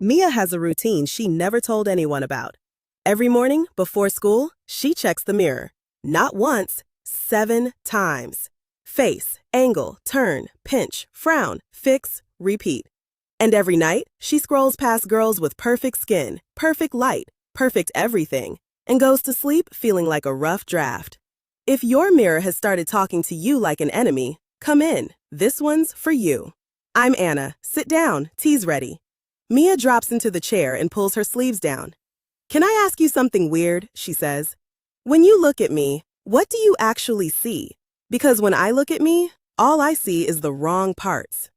Mia has a routine she never told anyone about. Every morning, before school, she checks the mirror. Not once, 7 times. Face, angle, turn, pinch, frown, fix, repeat. And every night, she scrolls past girls with perfect skin, perfect light, perfect everything, and goes to sleep feeling like a rough draft. If your mirror has started talking to you like an enemy, come in. This one's for you. I'm Anna. Sit down. Tea's ready. Mia drops into the chair and pulls her sleeves down. Can I ask you something weird? She says. When you look at me, what do you actually see? Because when I look at me, all I see is the wrong parts.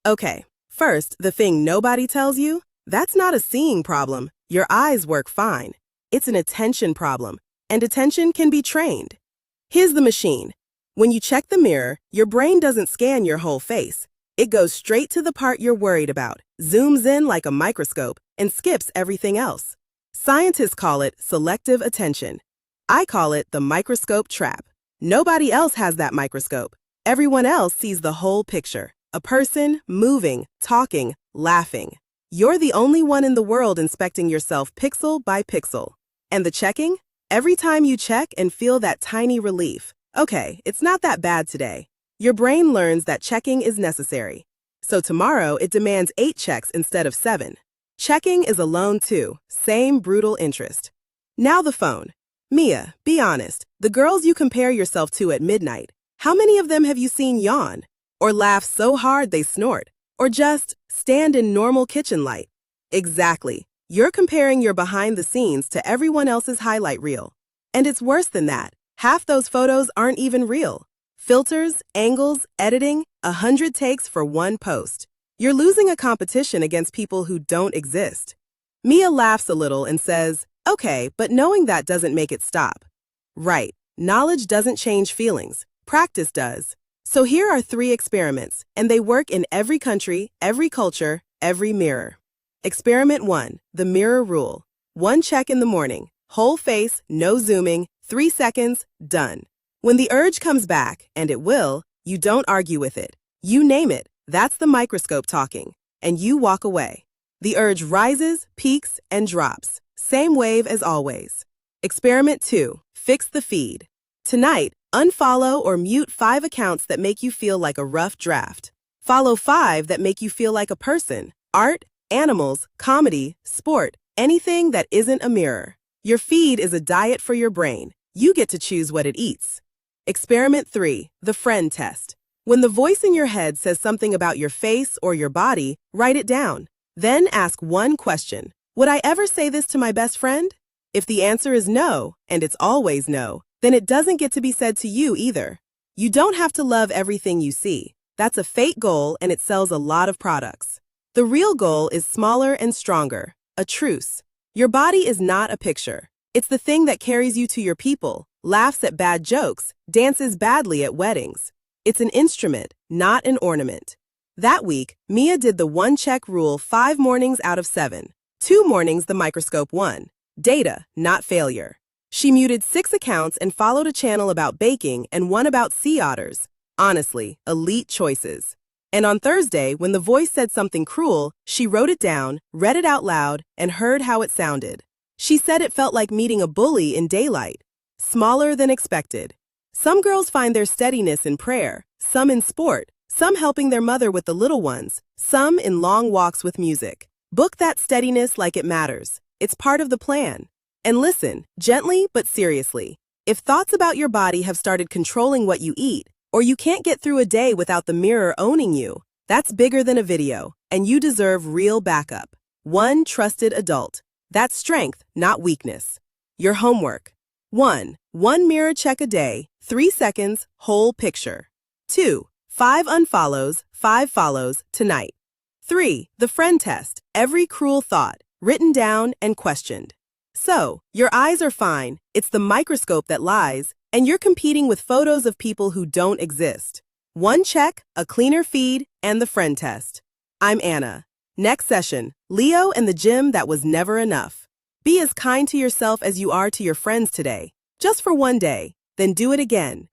Okay, first, the thing nobody tells you, that's not a seeing problem. Your eyes work fine. It's an attention problem, and attention can be trained. Here's the machine. When you check the mirror, your brain doesn't scan your whole face. It goes straight to the part you're worried about, zooms in like a microscope, and skips everything else. Scientists call it selective attention. I call it the microscope trap. Nobody else has that microscope. Everyone else sees the whole picture. A person, moving, talking, laughing. You're the only one in the world inspecting yourself pixel by pixel. And the checking? Every time you check and feel that tiny relief. Okay, it's not that bad today. Your brain learns that checking is necessary. So tomorrow it demands 8 checks instead of 7. Checking is a loan too, same brutal interest. Now the phone. Mia, be honest, the girls you compare yourself to at midnight, how many of them have you seen yawn? Or laugh so hard they snort? Or just stand in normal kitchen light? Exactly. You're comparing your behind the scenes to everyone else's highlight reel. And it's worse than that. Half those photos aren't even real. Filters, angles, editing, 100 takes for one post. You're losing a competition against people who don't exist. Mia laughs a little and says, okay, but knowing that doesn't make it stop. Right, knowledge doesn't change feelings. Practice does. So here are 3 experiments, and they work in every country, every culture, every mirror. Experiment 1, the mirror rule. 1 check in the morning, whole face, no zooming, 3 seconds, done. When the urge comes back, and it will, you don't argue with it. You name it, that's the microscope talking, and you walk away. The urge rises, peaks, and drops. Same wave as always. Experiment 2, fix the feed. Tonight, unfollow or mute 5 accounts that make you feel like a rough draft. Follow 5 that make you feel like a person, art, animals, comedy, sport, anything that isn't a mirror. Your feed is a diet for your brain. You get to choose what it eats. Experiment 3, the friend test. When the voice in your head says something about your face or your body, write it down. Then ask one question. Would I ever say this to my best friend? If the answer is no, and it's always no, then it doesn't get to be said to you either. You don't have to love everything you see. That's a fake goal and it sells a lot of products. The real goal is smaller and stronger, a truce. Your body is not a picture. It's the thing that carries you to your people, laughs at bad jokes, dances badly at weddings. It's an instrument, not an ornament. That week, Mia did the 1 check rule 5 mornings out of 7. 2 mornings the microscope won. Data, not failure. She muted 6 accounts and followed a channel about baking and one about sea otters. Honestly, elite choices. And on Thursday, when the voice said something cruel, she wrote it down, read it out loud, and heard how it sounded. She said it felt like meeting a bully in daylight. Smaller than expected. Some girls find their steadiness in prayer, some in sport, some helping their mother with the little ones, some in long walks with music. Book that steadiness like it matters. It's part of the plan. And listen, gently but seriously. If thoughts about your body have started controlling what you eat, or you can't get through a day without the mirror owning you, that's bigger than a video, and you deserve real backup. 1 trusted adult. That's strength, not weakness. Your homework. 1 mirror check a day, 3 seconds, whole picture. 2 5 unfollows, 5 follows, tonight. 3 the friend test, every cruel thought, written down and questioned. So, your eyes are fine, it's the microscope that lies, and you're competing with photos of people who don't exist. 1 check, a cleaner feed, and the friend test. I'm Anna. Next session, Leo and the gym that was never enough. Be as kind to yourself as you are to your friends today. Just for 1 day, then do it again.